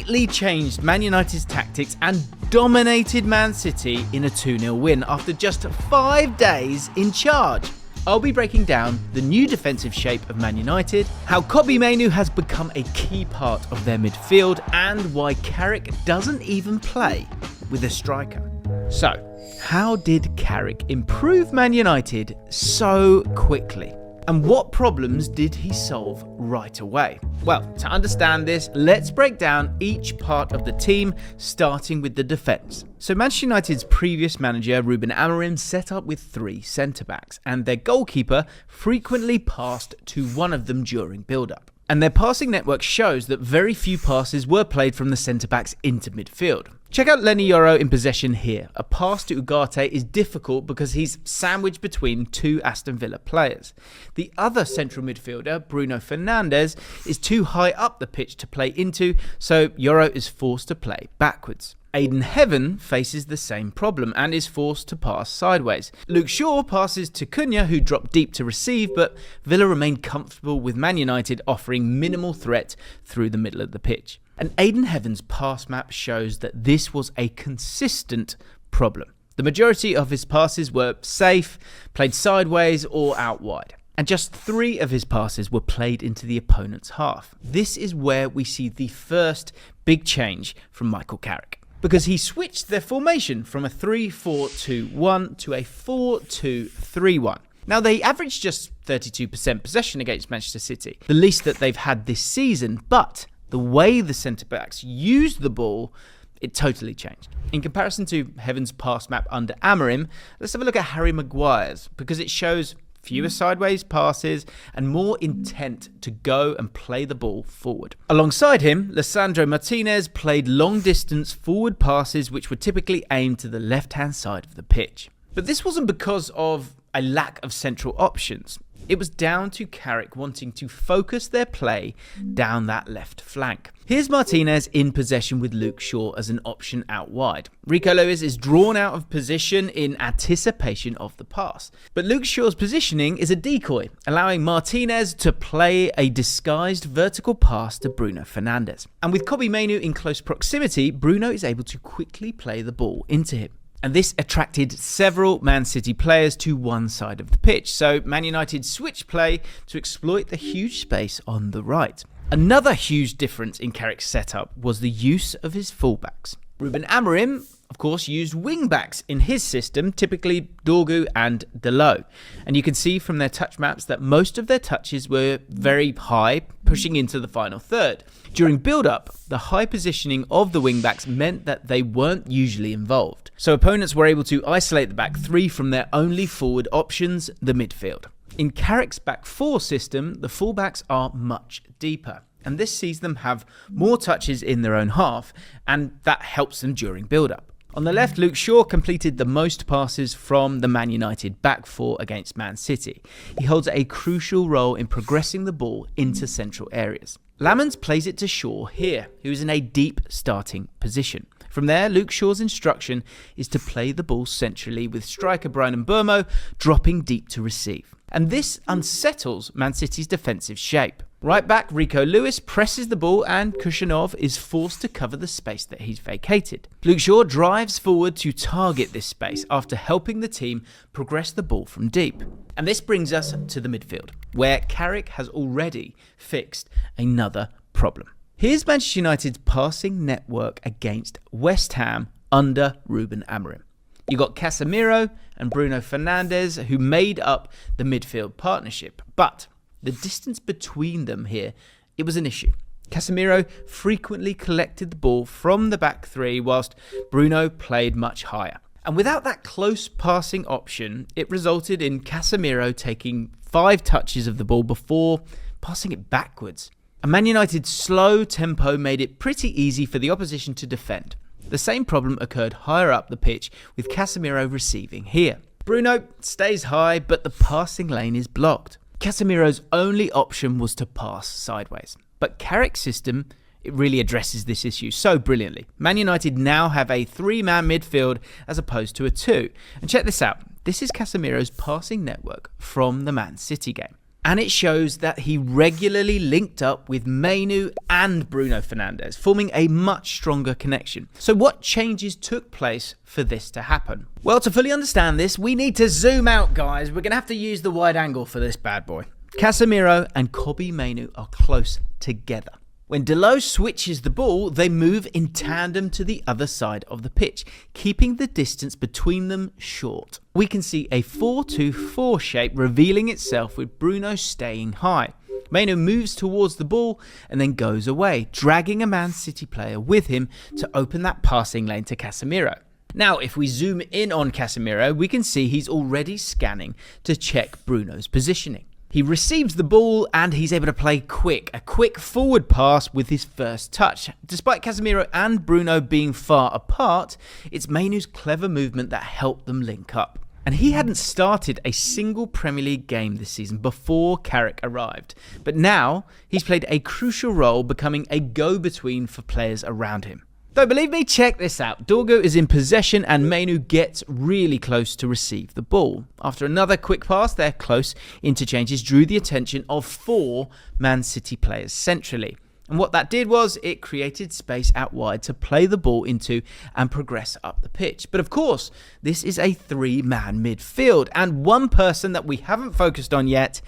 completely changed Man United's tactics and dominated Man City in a 2-0 win after just 5 days in charge. I'll be breaking down the new defensive shape of Man United, how Kobbie Mainoo has become a key part of their midfield, and why Carrick doesn't even play with a striker. So, how did Carrick improve Man United so quickly? And what problems did he solve right away? Well, to understand this, let's break down each part of the team, starting with the defence. So Manchester United's previous manager, Ruben Amorim, set up with 3 centre-backs, and their goalkeeper frequently passed to one of them during build-up. And their passing network shows that very few passes were played from the centre-backs into midfield. Check out Leny Yoro in possession here. A pass to Ugarte is difficult because he's sandwiched between 2 Aston Villa players. The other central midfielder, Bruno Fernandes, is too high up the pitch to play into, so Yoro is forced to play backwards. Aiden Heaven faces the same problem and is forced to pass sideways. Luke Shaw passes to Cunha, who dropped deep to receive, but Villa remain comfortable with Man United offering minimal threat through the middle of the pitch. And Aiden Heaven's pass map shows that this was a consistent problem. The majority of his passes were safe, played sideways or out wide. And just 3 of his passes were played into the opponent's half. This is where we see the first big change from Michael Carrick, because he switched their formation from a 3-4-2-1 to a 4-2-3-1. Now, they averaged just 32% possession against Manchester City, the least that they've had this season, but the way the centre-backs used the ball, it totally changed. In comparison to Heaven's pass map under Amorim, let's have a look at Harry Maguire's, because it shows fewer sideways passes and more intent to go and play the ball forward. Alongside him, Lisandro Martinez played long-distance forward passes which were typically aimed to the left-hand side of the pitch. But this wasn't because of a lack of central options. It was down to Carrick wanting to focus their play down that left flank. Here's Martinez in possession with Luke Shaw as an option out wide. Rico Lewis is drawn out of position in anticipation of the pass. But Luke Shaw's positioning is a decoy, allowing Martinez to play a disguised vertical pass to Bruno Fernandes. And with Kobbie Mainoo in close proximity, Bruno is able to quickly play the ball into him. And this attracted several Man City players to one side of the pitch, so Man United switched play to exploit the huge space on the right. Another huge difference in Carrick's setup was the use of his fullbacks. Ruben Amorim, of course, used wing-backs in his system, typically Dorgu and Dalot. And you can see from their touch maps that most of their touches were very high, pushing into the final third. During build-up, the high positioning of the wing-backs meant that they weren't usually involved. So opponents were able to isolate the back 3 from their only forward options, the midfield. In Carrick's back 4 system, the fullbacks are much deeper, and this sees them have more touches in their own half, and that helps them during build-up. On the left, Luke Shaw completed the most passes from the Man United back 4 against Man City. He holds a crucial role in progressing the ball into central areas. Lamens plays it to Shaw here, who is in a deep starting position. From there, Luke Shaw's instruction is to play the ball centrally, with striker Bryan Mbeumo dropping deep to receive. And this unsettles Man City's defensive shape. Right back, Rico Lewis presses the ball and Kushanov is forced to cover the space that he's vacated. Luke Shaw drives forward to target this space after helping the team progress the ball from deep. And this brings us to the midfield, where Carrick has already fixed another problem. Here's Manchester United's passing network against West Ham under Ruben Amorim. You got Casemiro and Bruno Fernandes, who made up the midfield partnership, but the distance between them here, it was an issue. Casemiro frequently collected the ball from the back 3 whilst Bruno played much higher. And without that close passing option, it resulted in Casemiro taking 5 touches of the ball before passing it backwards. And Man United's slow tempo made it pretty easy for the opposition to defend. The same problem occurred higher up the pitch, with Casemiro receiving here. Bruno stays high, but the passing lane is blocked. Casemiro's only option was to pass sideways. But Carrick's system, it really addresses this issue so brilliantly. Man United now have a 3-man midfield as opposed to a 2. And check this out. This is Casemiro's passing network from the Man City game. And it shows that he regularly linked up with Mainu and Bruno Fernandes, forming a much stronger connection. So what changes took place for this to happen? Well, to fully understand this, we need to zoom out, guys. We're going to have to use the wide angle for this bad boy. Casemiro and Kobbie Mainu are close together. When Dalot switches the ball, they move in tandem to the other side of the pitch, keeping the distance between them short. We can see a 4-2-4 shape revealing itself with Bruno staying high. Mainu moves towards the ball and then goes away, dragging a Man City player with him to open that passing lane to Casemiro. Now, if we zoom in on Casemiro, we can see he's already scanning to check Bruno's positioning. He receives the ball and he's able to play a quick forward pass with his first touch. Despite Casemiro and Bruno being far apart, it's Mainu's clever movement that helped them link up. And he hadn't started a single Premier League game this season before Carick arrived. But now he's played a crucial role, becoming a go-between for players around him. Though believe me, check this out. Dorgu is in possession and Mainu gets really close to receive the ball. After another quick pass, their close interchanges drew the attention of 4 Man City players centrally. And what that did was it created space out wide to play the ball into and progress up the pitch. But of course, this is a 3-man midfield, and one person that we haven't focused on yet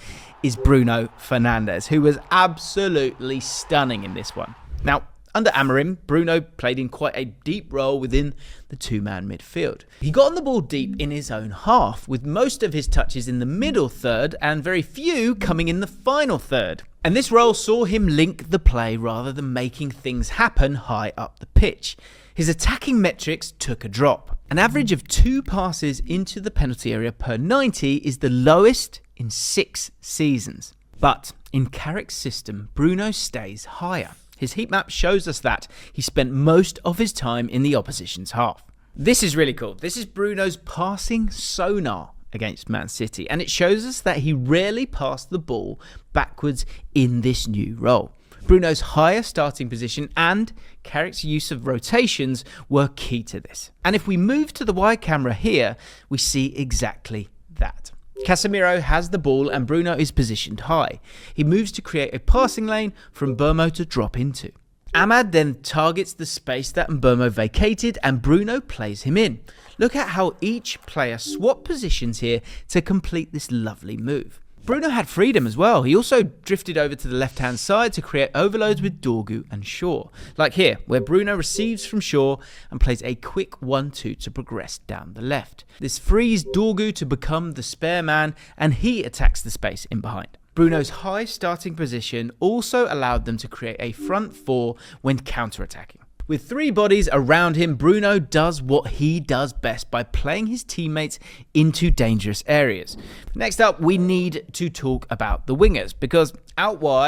is Bruno Fernandes, who was absolutely stunning in this one. Now, under Amorim, Bruno played in quite a deep role within the 2-man midfield. He got on the ball deep in his own half, with most of his touches in the middle third and very few coming in the final third. And this role saw him link the play rather than making things happen high up the pitch. His attacking metrics took a drop. An average of 2 passes into the penalty area per 90 is the lowest in 6 seasons. But in Carrick's system, Bruno stays higher. His heat map shows us that he spent most of his time in the opposition's half. This is really cool. This is Bruno's passing sonar against Man City, and it shows us that he rarely passed the ball backwards in this new role. Bruno's higher starting position and Carrick's use of rotations were key to this. And if we move to the wide camera here, we see exactly that. Casemiro has the ball and Bruno is positioned high. He moves to create a passing lane for Mbeumo to drop into. Amad then targets the space that Mbeumo vacated and Bruno plays him in. Look at how each player swapped positions here to complete this lovely move. Bruno had freedom as well. He also drifted over to the left-hand side to create overloads with Dorgu and Shaw. Like here, where Bruno receives from Shaw and plays a quick 1-2 to progress down the left. This frees Dorgu to become the spare man and he attacks the space in behind. Bruno's high starting position also allowed them to create a front 4 when counter-attacking. With 3 bodies around him, Bruno does what he does best by playing his teammates into dangerous areas. Next up, we need to talk about the wingers, because out wide,